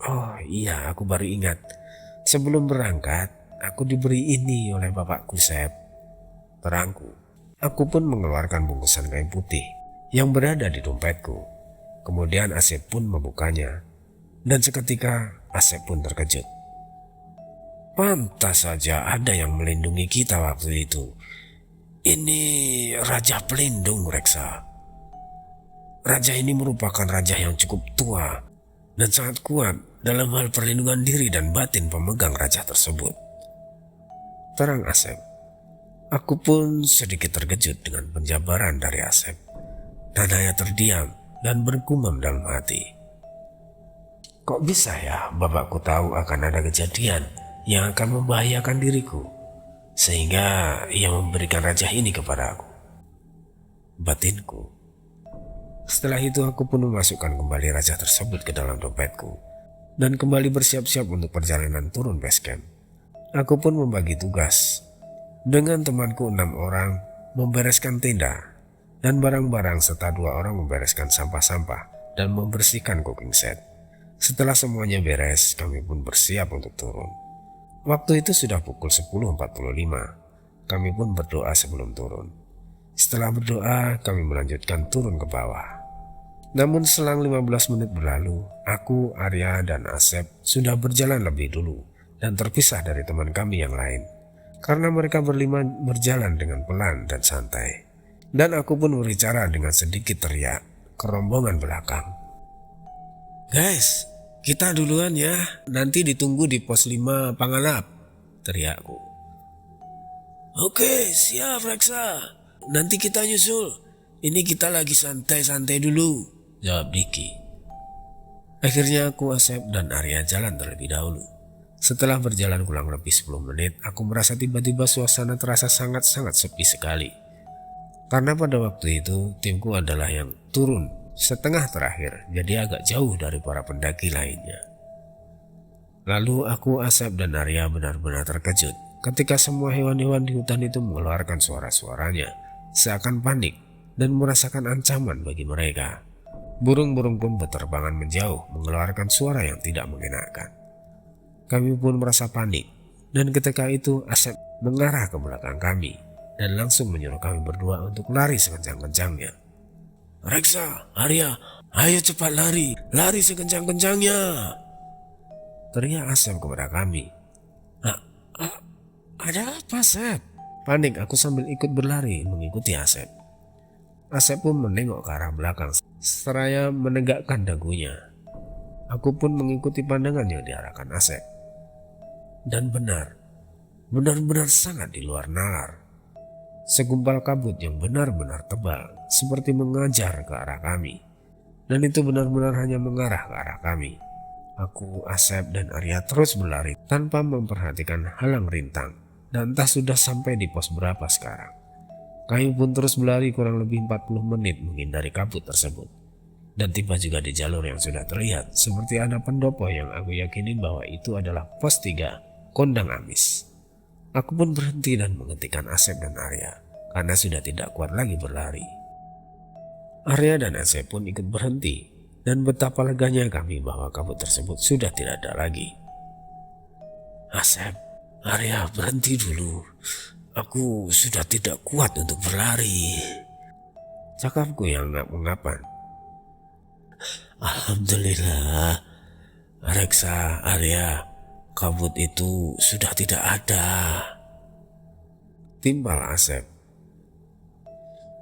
Oh iya, aku baru ingat. Sebelum berangkat, aku diberi ini oleh bapakku, Sep. Terangku. Aku pun mengeluarkan bungkusan kain putih yang berada di dompetku. Kemudian Asep pun membukanya. Dan seketika Asep pun terkejut. Pantas saja ada yang melindungi kita waktu itu. Ini Raja Pelindung, Reksa. Raja ini merupakan raja yang cukup tua dan sangat kuat dalam hal perlindungan diri dan batin pemegang raja tersebut. Terang Asep. Aku pun sedikit terkejut dengan penjabaran dari Asep dan hanya terdiam dan bergumam dalam hati. Kok bisa ya bapakku tahu akan ada kejadian yang akan membahayakan diriku sehingga ia memberikan raja ini kepada aku? Batinku. Setelah itu aku pun memasukkan kembali raja tersebut ke dalam dompetku dan kembali bersiap-siap untuk perjalanan turun base camp. Aku pun membagi tugas dengan temanku 6 orang membereskan tenda dan barang-barang serta 2 orang membereskan sampah-sampah dan membersihkan cooking set. Setelah semuanya beres, kami pun bersiap untuk turun. Waktu itu sudah pukul 10.45. Kami pun berdoa sebelum turun. Setelah berdoa, kami melanjutkan turun ke bawah. Namun selang 15 menit berlalu, aku, Arya, dan Asep sudah berjalan lebih dulu dan terpisah dari teman kami yang lain. Karena mereka berlima berjalan dengan pelan dan santai. Dan aku pun berbicara dengan sedikit teriak ke rombongan belakang. Guys, kita duluan ya, nanti ditunggu di pos 5 Pangalap, teriakku. Oke, siap Reksa, nanti kita nyusul. Ini kita lagi santai-santai dulu, jawab Diki. Akhirnya aku, Asep, dan Arya jalan terlebih dahulu. Setelah berjalan kurang lebih 10 menit, aku merasa tiba-tiba suasana terasa sangat-sangat sepi sekali. Karena pada waktu itu, timku adalah yang turun setengah terakhir, jadi agak jauh dari para pendaki lainnya. Lalu aku, Asep, dan Arya benar-benar terkejut ketika semua hewan-hewan di hutan itu mengeluarkan suara-suaranya, seakan panik dan merasakan ancaman bagi mereka. Burung-burung pun berterbangan menjauh, mengeluarkan suara yang tidak mengenakan. Kami pun merasa panik, dan ketika itu Asep mengarah ke belakang kami dan langsung menyuruh kami berdua untuk lari sekencang-kencangnya. Reksa, Arya, ayo cepat lari, lari sekencang-kencangnya, teriak Asep kepada kami. Ada apa, Asep? Panik aku sambil ikut berlari mengikuti Asep. Asep pun menengok ke arah belakang seraya menegakkan dagunya. Aku pun mengikuti pandangan yang diarahkan Asep. Dan benar-benar sangat di luar nalar. Segumpal kabut yang benar-benar tebal seperti mengajar ke arah kami. Dan itu benar-benar hanya mengarah ke arah kami. Aku, Asep, dan Arya terus berlari tanpa memperhatikan halang rintang. Dan entah sudah sampai di pos berapa sekarang. Kami pun terus berlari kurang lebih 40 menit menghindari kabut tersebut. Dan tiba juga di jalur yang sudah terlihat seperti ada pendopo yang aku yakini bahwa itu adalah pos 3 Kondang Amis. Aku pun berhenti dan menghentikan Asep dan Arya karena sudah tidak kuat lagi berlari. Arya dan Asep pun ikut berhenti dan betapa leganya kami bahwa kabut tersebut sudah tidak ada lagi. Asep, Arya, berhenti dulu. Aku sudah tidak kuat untuk berlari, cakapku yang ngap-ngapan. Alhamdulillah, Reksa, Arya, kabut itu sudah tidak ada. timbal Asep.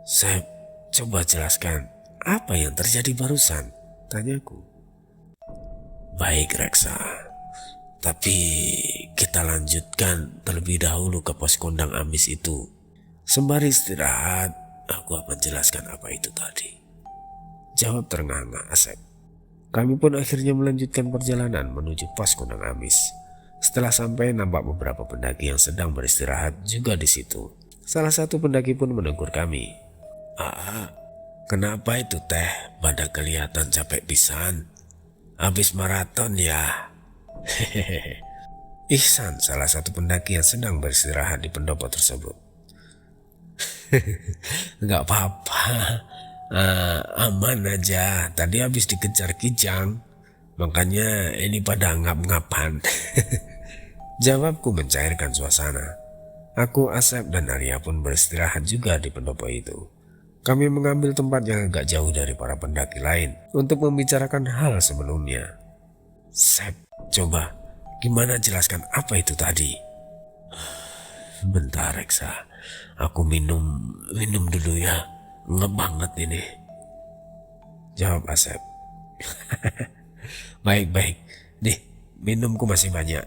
"Sep, coba jelaskan apa yang terjadi barusan?" tanyaku. "Baik Reksa, tapi kita lanjutkan terlebih dahulu ke pos kondang ambis itu. Sembari istirahat, aku akan jelaskan apa itu tadi," jawab ternganga Asep. Kami pun akhirnya melanjutkan perjalanan menuju pos kondang ambis. Setelah sampai, nampak beberapa pendaki yang sedang beristirahat juga di situ. Salah satu pendaki pun menegur kami. Kenapa itu teh pada kelihatan capek pisan? Habis maraton ya?" Hehehe. Ihsan, salah satu pendaki yang sedang beristirahat di pendopo tersebut. "Nggak apa-apa, aman aja. Tadi habis dikejar kijang, makanya ini pada ngap-ngapan," jawabku mencairkan suasana. Aku, Asep, dan Arya pun beristirahat juga di pendopo itu. Kami mengambil tempat yang agak jauh dari para pendaki lain untuk membicarakan hal sebelumnya. "Sep, coba gimana jelaskan apa itu tadi?" "Bentar Reksa, aku minum dulu ya, ngep banget ini," jawab Asep. Baik, nih minumku masih banyak,"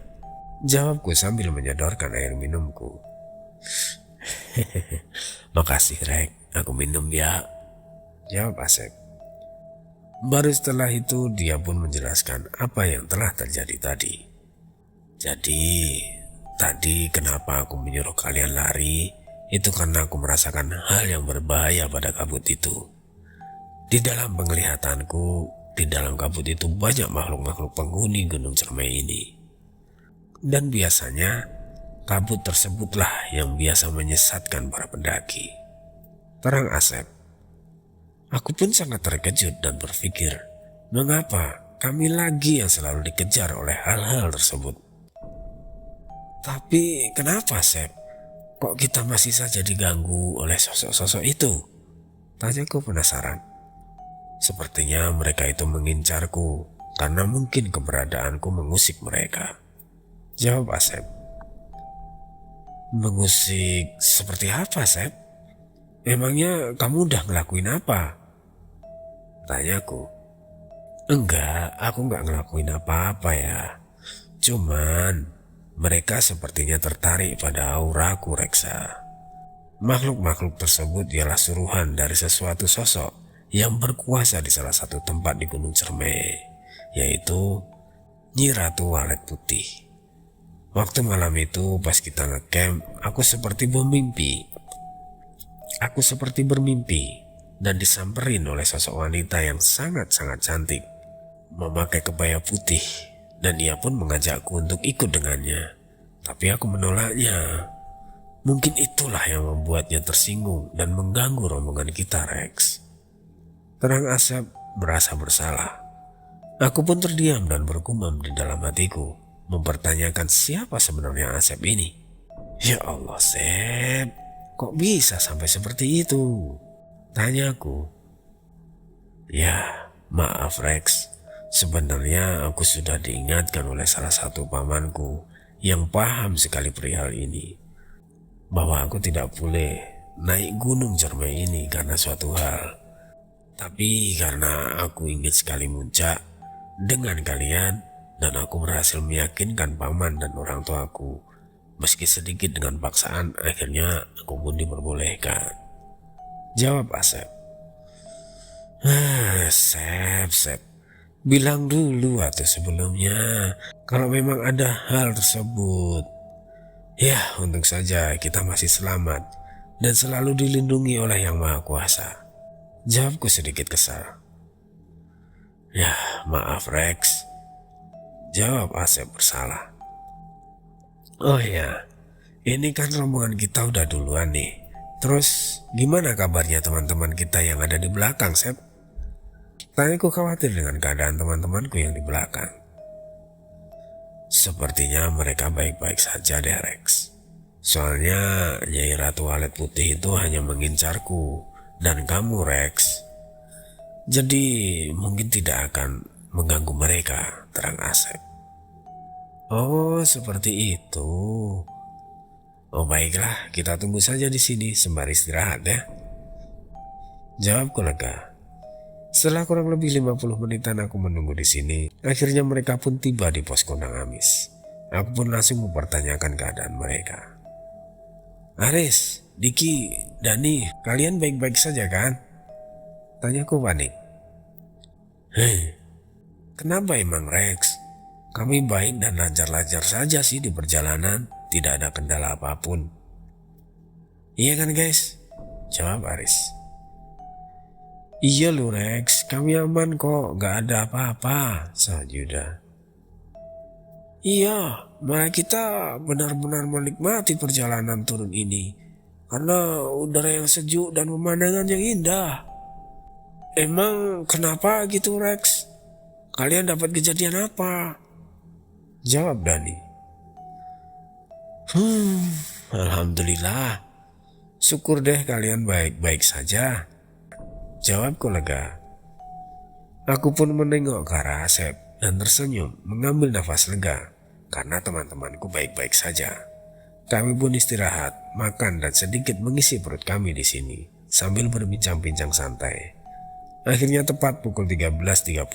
jawabku sambil menyodorkan air minumku. "Makasih Rek, aku minum ya," jawab Asep. Baru setelah itu dia pun menjelaskan apa yang telah terjadi tadi. "Jadi tadi kenapa aku menyuruh kalian lari, itu karena aku merasakan hal yang berbahaya pada kabut itu. Di dalam penglihatanku, di dalam kabut itu banyak makhluk-makhluk penghuni Gunung Cermai ini. Dan biasanya kabut tersebutlah yang biasa menyesatkan para pendaki," terang Asep. Aku pun sangat terkejut dan berpikir, mengapa kami lagi yang selalu dikejar oleh hal-hal tersebut. "Tapi kenapa Sep? Kok kita masih saja diganggu oleh sosok-sosok itu?" tanyaku penasaran. "Sepertinya mereka itu mengincarku karena mungkin keberadaanku mengusik mereka," jawab Asep. "Mengusik seperti apa Sep? Emangnya kamu udah ngelakuin apa?" tanyaku. "Enggak, aku enggak ngelakuin apa-apa ya. Cuman mereka sepertinya tertarik pada auraku Reksa. Makhluk-makhluk tersebut ialah suruhan dari sesuatu sosok yang berkuasa di salah satu tempat di Gunung Cermai, yaitu Nyi Ratu Walet Putih. Waktu malam itu pas kita ngecamp, aku seperti bermimpi dan disamperin oleh sosok wanita yang sangat-sangat cantik, memakai kebaya putih, dan ia pun mengajakku untuk ikut dengannya. Tapi aku menolaknya. Mungkin itulah yang membuatnya tersinggung dan mengganggu rombongan kita Rex," terang Asep merasa bersalah. Aku pun terdiam dan bergumam di dalam hatiku, mempertanyakan siapa sebenarnya Asep ini. "Ya Allah Sep, kok bisa sampai seperti itu?" tanyaku. "Ya, maaf Rex. Sebenarnya aku sudah diingatkan oleh salah satu pamanku yang paham sekali perihal ini, bahwa aku tidak boleh naik Gunung Cermai ini karena suatu hal. Tapi karena aku ingin sekali muncak dengan kalian, dan aku berhasil meyakinkan paman dan orang tuaku, meski sedikit dengan paksaan, akhirnya aku pun diperbolehkan," jawab Asep. Sep, bilang dulu atau sebelumnya kalau memang ada hal tersebut. Ya, untung saja kita masih selamat dan selalu dilindungi oleh Yang Maha Kuasa, jawabku sedikit kesal. "Ya, maaf Rex," jawab Asep bersalah. "Oh ya, ini kan rombongan kita udah duluan nih. Terus gimana kabarnya teman-teman kita yang ada di belakang Sep?" tanyaku khawatir dengan keadaan teman-temanku yang di belakang. "Sepertinya mereka baik-baik saja deh Rex. Soalnya Nyai Ratu Walet Putih itu hanya mengincarku dan kamu Rex. Jadi mungkin tidak akan mengganggu mereka," terang Asep. "Oh seperti itu. Oh baiklah, kita tunggu saja di sini sembari istirahat ya. Jawabku lega. Setelah kurang lebih 50 menitan aku menunggu di sini, akhirnya mereka pun tiba di pos kondang Amis. Aku pun langsung mempertanyakan keadaan mereka. Aris, Diki, Dani, kalian baik-baik saja kan? Tanyaku panik. Kenapa emang Rex? Kami baik dan lancar-lancar saja sih di perjalanan, tidak ada kendala apapun. Iya kan guys? Jawab Aris. Iya lu Rex, kami aman kok, gak ada apa-apa, sahut Yuda. Iya, malah kita benar-benar menikmati perjalanan turun ini, karena udara yang sejuk dan pemandangan yang indah. Emang kenapa gitu Rex? Kalian dapat kejadian apa? Jawab Dani. Alhamdulillah. Syukur deh kalian baik-baik saja. Jawabku lega. Aku pun menengok ke arah Asep dan tersenyum mengambil nafas lega karena teman-temanku baik-baik saja. Kami pun istirahat, makan dan sedikit mengisi perut kami di sini sambil berbincang-bincang santai. Akhirnya tepat pukul 13.30,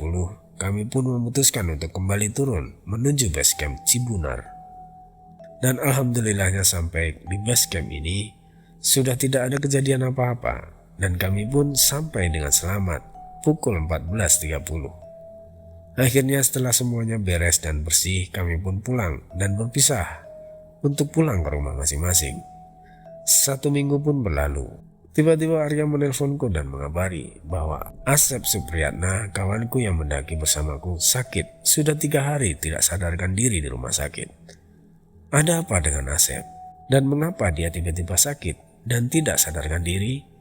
kami pun memutuskan untuk kembali turun menuju base camp Cibunar. Dan alhamdulillahnya sampai di base camp ini sudah tidak ada kejadian apa-apa dan kami pun sampai dengan selamat pukul 14.30. Akhirnya setelah semuanya beres dan bersih, kami pun pulang dan berpisah untuk pulang ke rumah masing-masing. 1 minggu pun berlalu. Tiba-tiba Arya menelponku dan mengabari bahwa Asep Supriyatna, kawanku yang mendaki bersamaku, sakit. Sudah 3 hari tidak sadarkan diri di rumah sakit. Ada apa dengan Asep? Dan mengapa dia tiba-tiba sakit dan tidak sadarkan diri?